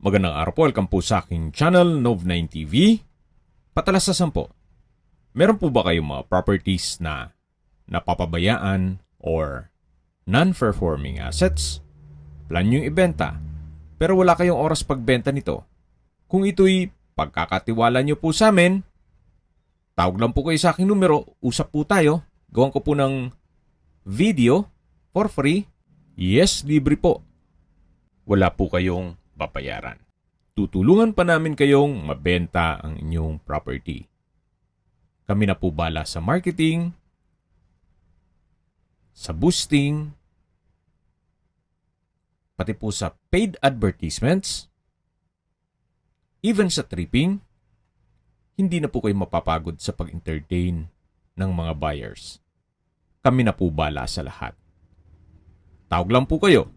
Magandang araw po, welcome po sa aking channel, Nov9 TV. Patalasasan po, meron po ba kayong mga properties na napapabayaan or non-performing assets? Plan nyo ibenta, pero wala kayong oras pagbenta nito. Kung ito'y pagkakatiwala nyo po sa amin, tawag lang po kayo sa aking numero, usap po tayo, gawan ko po ng video for free. Yes, libre po. Wala po kayong babayaran. Tutulungan pa namin kayong mabenta ang inyong property. Kami na po bala sa marketing, sa boosting, pati po sa paid advertisements, even sa tripping. Hindi na po kayo mapapagod sa pag-entertain ng mga buyers. Kami na po bala sa lahat. Tawag lang po kayo.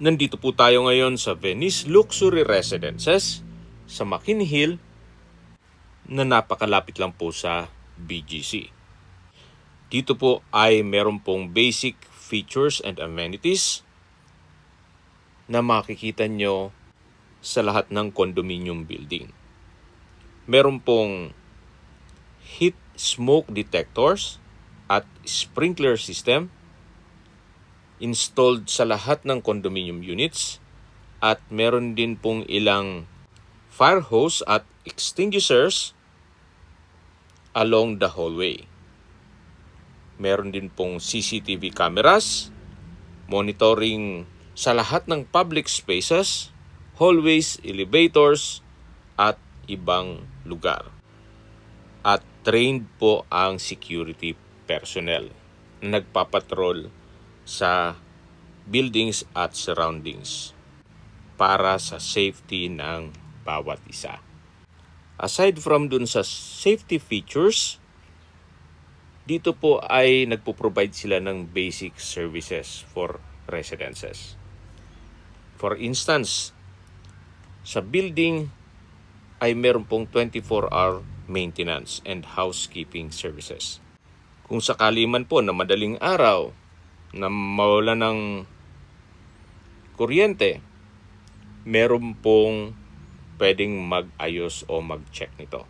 Nandito po tayo ngayon sa Venice Luxury Residences sa McKinney Hill na napakalapit lang po sa BGC. Dito po ay meron pong basic features and amenities na makikita nyo sa lahat ng condominium building. Meron pong heat smoke detectors at sprinkler system installed sa lahat ng condominium units at meron din pong ilang fire hose at extinguishers along the hallway. Meron din pong CCTV cameras, monitoring sa lahat ng public spaces, hallways, elevators at ibang lugar. At trained po ang security personnel na nagpapatrol sa buildings at surroundings para sa safety ng bawat isa. Aside from dun sa safety features, dito po ay nagpo-provide sila ng basic services for residences. For instance, sa building ay meron pong 24-hour maintenance and housekeeping services. Kung sakali man po na madaling araw na mawala ng kuryente, meron pong pwedeng mag-ayos o mag-check nito.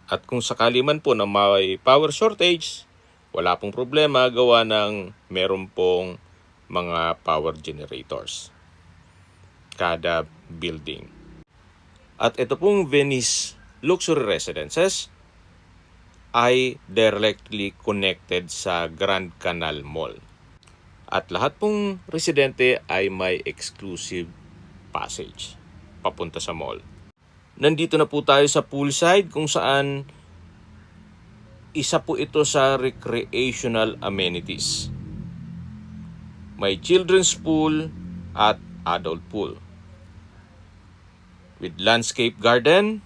At kung sakali man po na may power shortage, wala pong problema, gawa ng meron pong mga power generators kada building. At ito pong Venice Luxury Residences ay directly connected sa Grand Canal Mall. At lahat pong residente ay may exclusive passage papunta sa mall. Nandito na po tayo sa poolside kung saan isa po ito sa recreational amenities. May children's pool at adult pool. With landscape garden,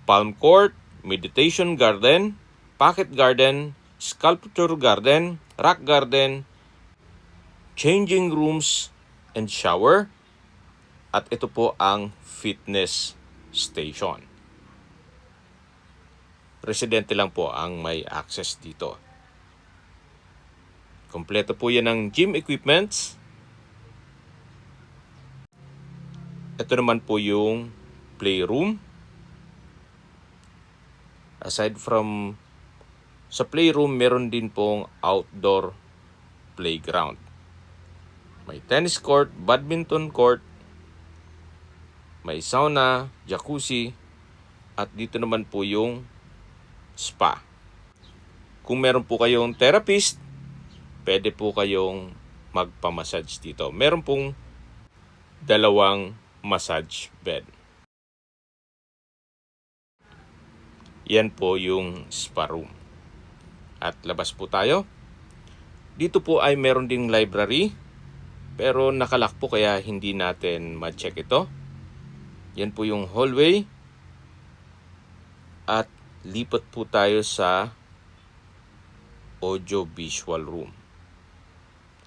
palm court, meditation garden, pocket garden, sculpture garden, rock garden, changing rooms and shower, at ito po ang fitness station. Residente lang po ang may access dito. Kompleto po yan ng gym equipments. Ito naman po yung playroom. Aside from sa playroom, meron din pong outdoor playground. May tennis court, badminton court, may sauna, jacuzzi, at dito naman po yung spa. Kung meron po kayong therapist, pwede po kayong magpamassage dito. Meron pong 2 massage bed. Yan po yung spa room. At labas po tayo. Dito po ay meron ding library, pero nakalock po kaya hindi natin ma-check ito. Yan po yung hallway. At lipat po tayo sa audio-visual room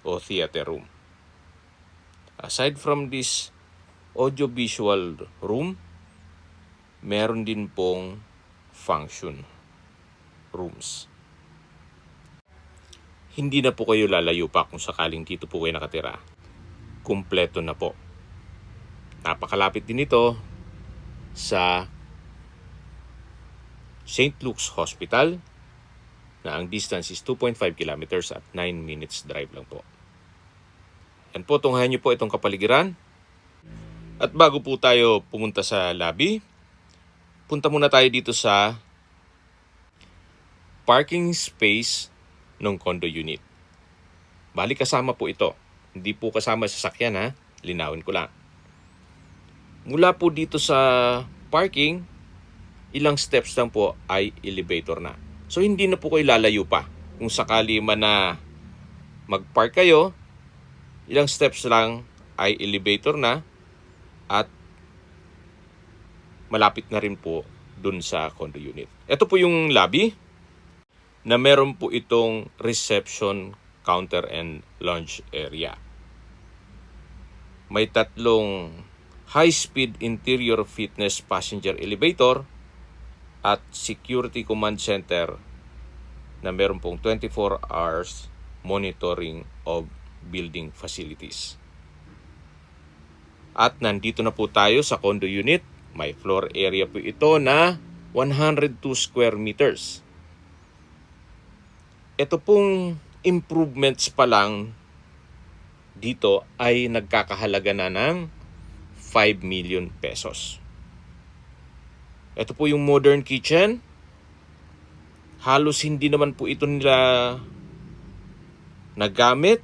o theater room. Aside from this audio-visual room, meron din pong function rooms. Hindi na po kayo lalayo pa kung sakaling dito po kayo nakatira. Kumpleto na po. Napakalapit din ito sa St. Luke's Hospital na ang distance is 2.5 kilometers at 9 minutes drive lang po. Yan po, tunghayan niyo po itong kapaligiran. At bago po tayo pumunta sa lobby, punta muna tayo dito sa parking space ng condo unit. Bali kasama po ito. Hindi po kasama sa sasakyan ha. Linawin ko lang. Mula po dito sa parking, ilang steps lang po ay elevator na. So hindi na po kayo lalayo pa. Kung sakali man na mag-park kayo, ilang steps lang ay elevator na at malapit na rin po dun sa condo unit. Ito po yung lobby na meron po itong reception, counter, and lounge area. May tatlong high-speed interior fitness passenger elevator at security command center na meron pong 24 hours monitoring of building facilities. At nandito na po tayo sa condo unit. May floor area po ito na 102 square meters. Ito pong improvements pa lang dito ay nagkakahalaga na ng 5 million pesos. Ito po yung modern kitchen. Halos hindi naman po ito nila nagamit.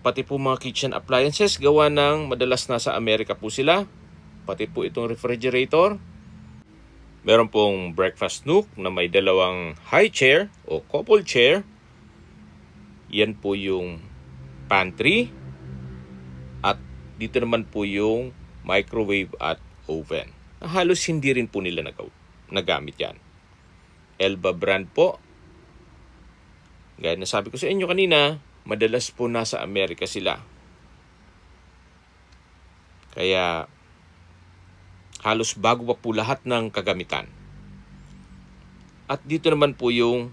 Pati po mga kitchen appliances gawa ng madalas nasa Amerika po sila. Pati po itong refrigerator. Meron pong breakfast nook na may dalawang high chair o couple chair. Yan po yung pantry. At dito naman po yung microwave at oven. Halos hindi rin po nila nagamit yan. Elba brand po. Gaya na sabi ko sa inyo kanina, madalas po nasa Amerika sila. Kaya halos bago pa po lahat ng kagamitan. At dito naman po yung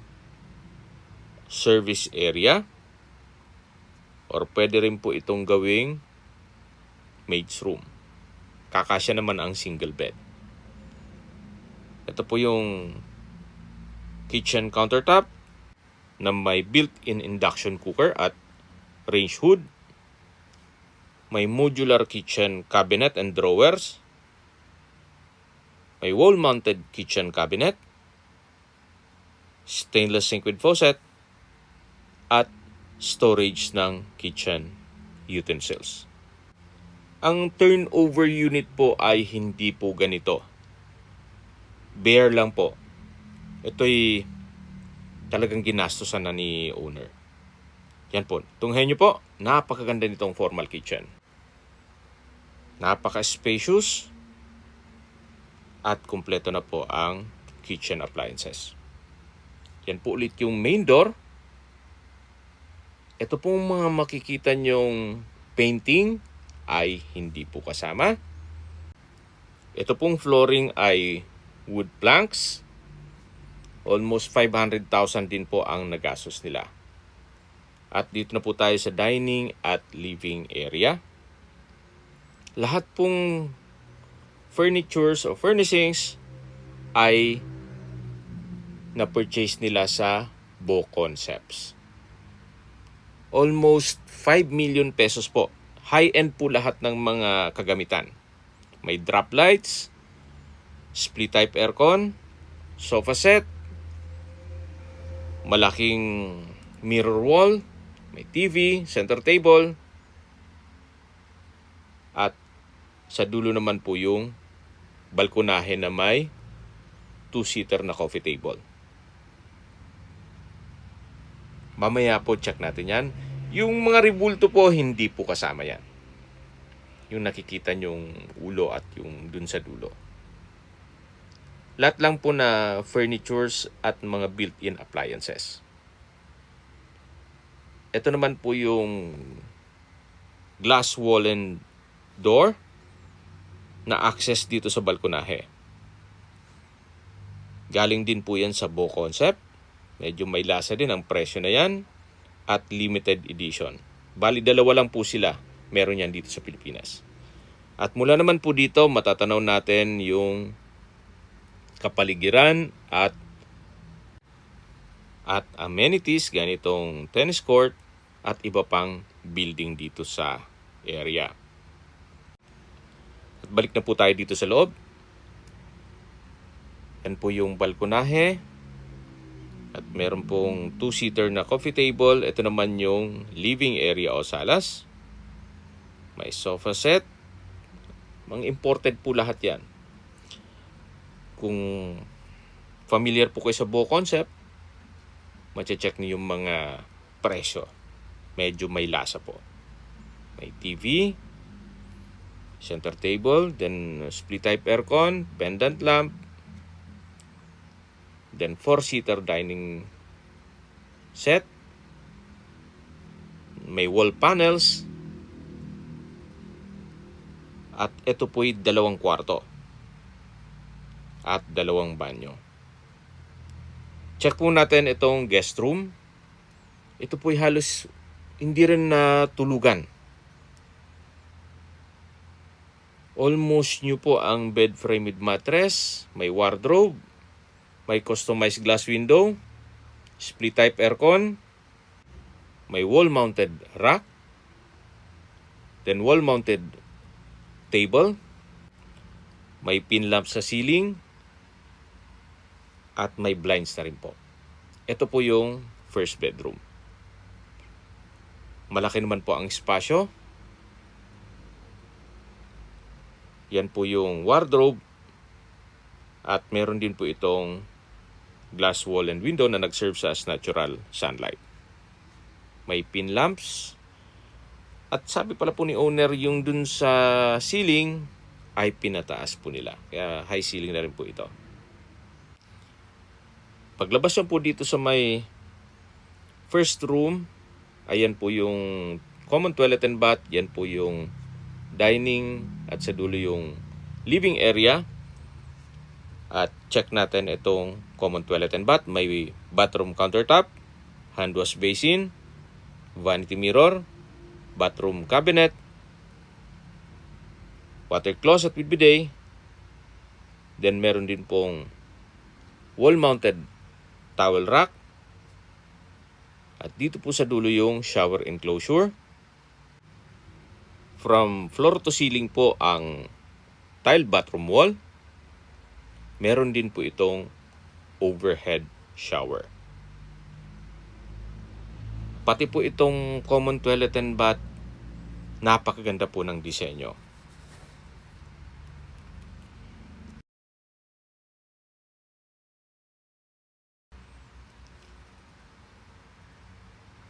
service area. Or pwede rin po itong gawing maid's room. Kakasya naman ang single bed. Ito po yung kitchen countertop na may built-in induction cooker at range hood. May modular kitchen cabinet and drawers. May wall-mounted kitchen cabinet, stainless sink with faucet, at storage ng kitchen utensils. Ang turnover unit po ay hindi po ganito. Bare lang po. Ito'y talagang ginastosan na ni owner. Yan po. Tunghayan nyo po, napakaganda nitong formal kitchen. Napaka-spacious at kumpleto na po ang kitchen appliances. Yan po ulit yung main door. Ito pong mga makikita nyong painting ay hindi po kasama. Ito pong flooring ay wood planks. Almost 500,000 din po ang nagastos nila. At dito na po tayo sa dining at living area. Lahat pong furnitures o furnishings ay na-purchase nila sa Bo Concepts. Almost 5 million pesos po. High-end po lahat ng mga kagamitan. May drop lights, split type aircon, sofa set, malaking mirror wall, may TV, center table, at sa dulo naman po yung balkonahe na may 2-seater na coffee table. Mamaya po check natin yan. Yung mga ribulto po, hindi po kasama yan. Yung nakikita nyong ulo at yung dun sa dulo. Lahat lang po na furnitures at mga built-in appliances. Ito naman po yung glass wall and door na access dito sa balkonahe. Galing din po yan sa Bo Concept. Medyo may lasa din ang presyo na yan at limited edition. Bali, dalawa lang po sila. Meron yan dito sa Pilipinas. At mula naman po dito, matatanaw natin yung kapaligiran at amenities, ganitong tennis court at iba pang building dito sa area. At balik na po tayo dito sa loob. Yan po yung balkonahe. At meron pong 2-seater na coffee table. Ito naman yung living area o salas. May sofa set. Mga imported po lahat yan. Kung familiar po kayo sa Buo Concept, mache-check niyo yung mga presyo. Medyo may lasa po. May TV, center table, then split type aircon, pendant lamp, then 4-seater dining set, may wall panels, at ito po'y 2 kwarto at 2 banyo. Check po natin itong guest room. Ito po'y halos hindi rin na tulugan. Almost new po ang bed frame with mattress, may wardrobe, may customized glass window, split type aircon, may wall mounted rack, then wall mounted table, may pin lamp sa ceiling, at may blinds na rin po. Ito po yung first bedroom. Malaki naman po ang espasyo. Yan po yung wardrobe. At meron din po itong glass wall and window na nag-serve sa as natural sunlight. May pin lamps. At sabi pala po ni owner, yung dun sa ceiling ay pinataas po nila. Kaya high ceiling na rin po ito. Paglabas yan po dito sa may first room, ayan po yung common toilet and bath. Yan po yung dining at sa dulo yung living area. At check natin itong common toilet and bath. May bathroom countertop, hand wash basin, vanity mirror, bathroom cabinet, water closet with bidet. Then meron din pong wall-mounted towel rack. At dito po sa dulo yung shower enclosure. From floor to ceiling po ang tile bathroom wall. Meron din po itong overhead shower. Pati po itong common toilet and bath, napakaganda po ng disenyo.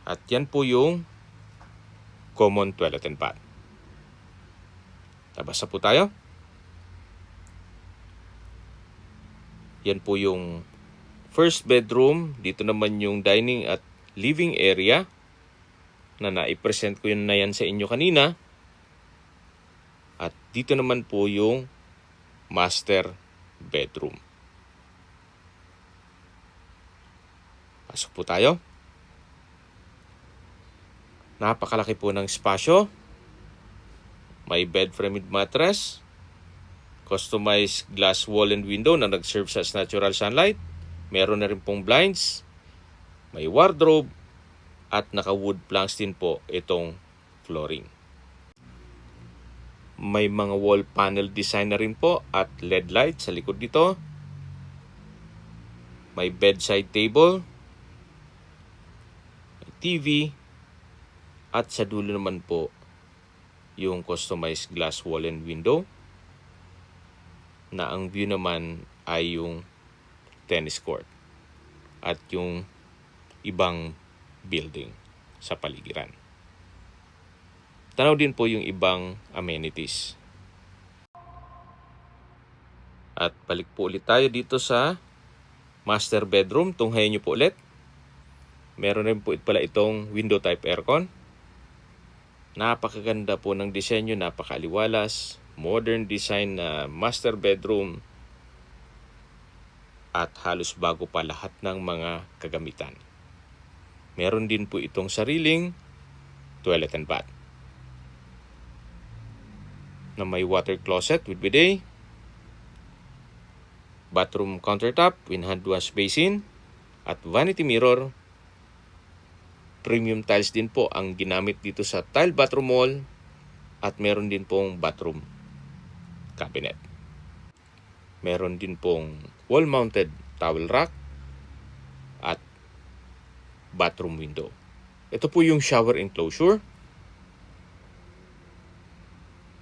At yan po yung common toilet and bath. Labas na po tayo. Yan po yung first bedroom. Dito naman yung dining at living area na naipresent ko yun na yan sa inyo kanina. At dito naman po yung master bedroom. Pasok po tayo. Napakalaki po ng espasyo. May bed frame with mattress, customized glass wall and window na nag-serve sa natural sunlight. Meron na rin pong blinds, may wardrobe, at naka-wood planks din po itong flooring. May mga wall panel design na rin po at LED light sa likod nito. May bedside table, may TV, at sa dulo naman po yung customized glass wall and window na ang view naman ay yung tennis court at yung ibang building sa paligiran. Tanaw din po yung ibang amenities. At balik po ulit tayo dito sa master bedroom. Tunghayin nyo po ulit. Meron rin po pala itong window type aircon. Napakaganda po ng disenyo, napakaliwalas, modern design na master bedroom at halos bago pa lahat ng mga kagamitan. Meron din po itong sariling toilet and bath. na may water closet with bidet, bathroom countertop with hand wash basin, at vanity mirror. Premium tiles din po ang ginamit dito sa tile bathroom wall at meron din pong bathroom cabinet. Meron din pong wall-mounted towel rack at bathroom window. Ito po yung shower enclosure.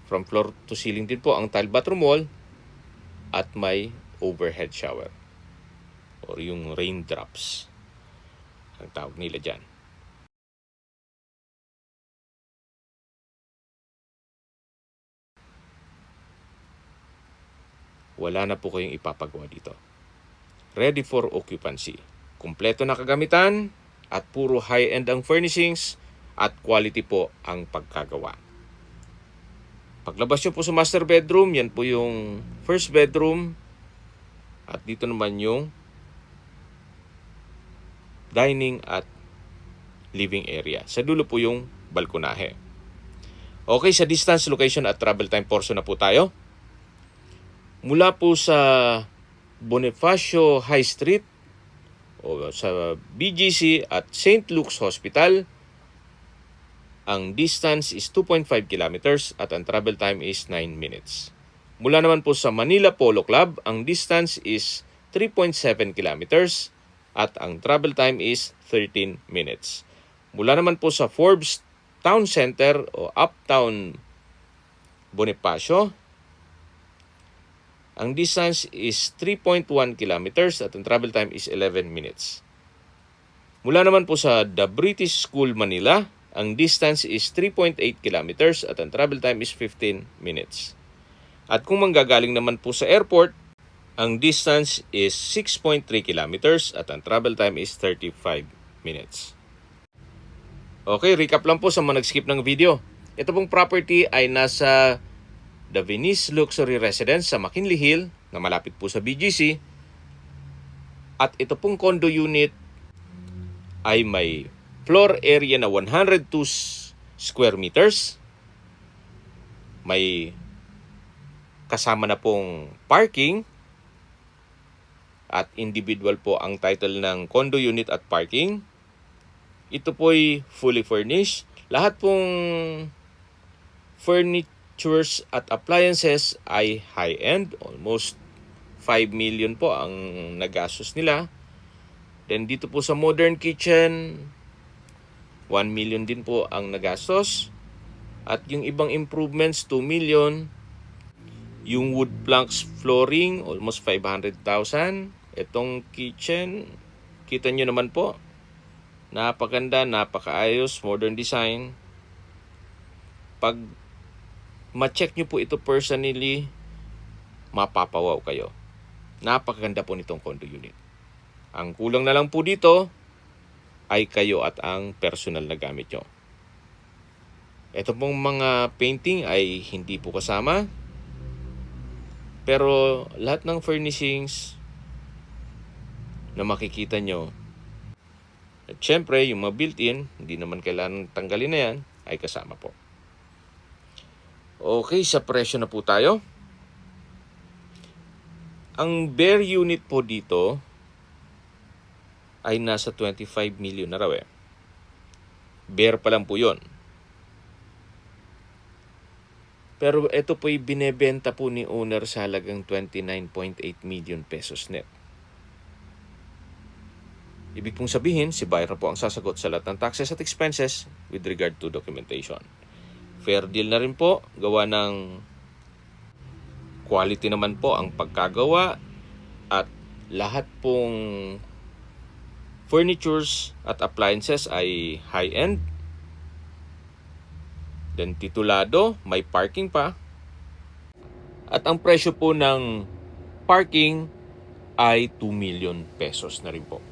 From floor to ceiling din po ang tile bathroom wall at may overhead shower or yung raindrops ang tawag nila dyan. Wala na po kayong ipapagawa dito. Ready for occupancy. Kumpleto na kagamitan at puro high-end ang furnishings at quality po ang pagkagawa. Paglabas nyo po sa master bedroom, yan po yung first bedroom at dito naman yung dining at living area. Sa dulo po yung balkonahe. Okay, sa distance, location at travel time portion na po tayo. Mula po sa Bonifacio High Street o sa BGC at St. Luke's Hospital, ang distance is 2.5 kilometers at ang travel time is 9 minutes. Mula naman po sa Manila Polo Club, ang distance is 3.7 kilometers at ang travel time is 13 minutes. Mula naman po sa Forbes Town Center o Uptown Bonifacio, ang distance is 3.1 kilometers at ang travel time is 11 minutes. Mula naman po sa The British School Manila, ang distance is 3.8 kilometers at ang travel time is 15 minutes. At kung manggagaling naman po sa airport, ang distance is 6.3 kilometers at ang travel time is 35 minutes. Okay, recap lang po sa mga nag-skip ng video. Ito pong property ay nasa The Venice Luxury Residence sa McKinley Hill na malapit po sa BGC. At ito pong condo unit ay may floor area na 102 square meters. May kasama na pong parking at individual po ang title ng condo unit at parking. Ito po ay fully furnished. Lahat pong furnitures at appliances ay high-end. Almost 5 million po ang nagastos nila. Then dito po sa modern kitchen, 1 million din po ang nagastos. At yung ibang improvements, 2 million. Yung wood planks flooring, almost 500,000. Itong kitchen, kita nyo naman po. Napakaganda, napakaayos, modern design. Pag ma-check nyo po ito personally, mapapawaw kayo. Napakaganda po nitong condo unit. Ang kulang na lang po dito ay kayo at ang personal na gamit nyo. Ito pong mga painting ay hindi po kasama. Pero lahat ng furnishings na makikita nyo, at syempre yung mga built-in, hindi naman kailangan tanggalin na yan, ay kasama po. Okay, sa presyo na po tayo. Ang bare unit po dito ay nasa 25 million na raw eh. Bare pa lang po yun. Pero ito po'y binebenta po ni owner sa halagang 29.8 million pesos net. Ibig pong sabihin, si buyer po ang sasagot sa lahat ng taxes at expenses with regard to documentation. Fair deal na rin po, gawa ng quality naman po ang pagkagawa at lahat pong furnitures at appliances ay high-end. Then titulado, may parking pa. At ang presyo po ng parking ay 2 million pesos na rin po.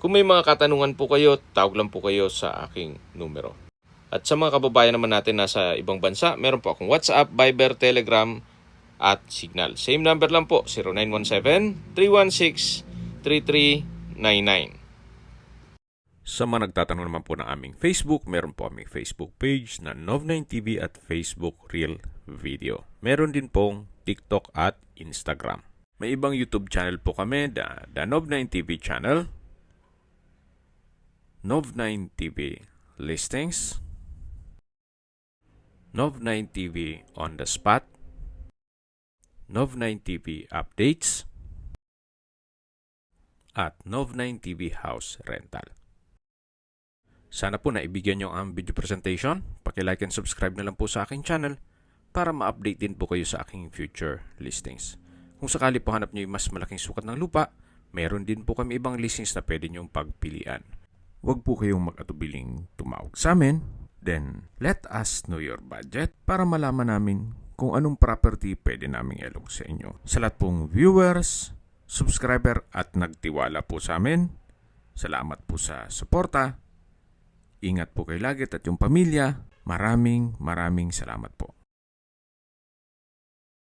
Kung may mga katanungan po kayo, tawag lang po kayo sa aking numero. At sa mga kababayan naman natin nasa ibang bansa, meron po akong WhatsApp, Viber, Telegram at Signal. Same number lang po, 0917-316-3399. Sa mga nagtatanong naman po ng aming Facebook, meron po aming Facebook page na Nov9TV at Facebook Real Video. Meron din pong TikTok at Instagram. May ibang YouTube channel po kami, the Nov9TV channel, Nov9TV Listings, Nov9TV On The Spot, Nov9TV Updates, at Nov9TV House Rental. Sana po naibigyan nyo ang video presentation. Paki-like and subscribe na lang po sa aking channel para ma-update din po kayo sa aking future listings. Kung sakali po hanap nyo yung mas malaking sukat ng lupa, meron din po kami ibang listings na pwede nyong pagpilian. Huwag po kayong mag-atubiling tumawag sa amin. Then, let us know your budget para malaman namin kung anong property pwede naming ilong sa inyo. Sa lahat pong viewers, subscriber at nagtiwala po sa amin, salamat po sa suporta. Ingat po kayo lagi at yung pamilya. Maraming salamat po.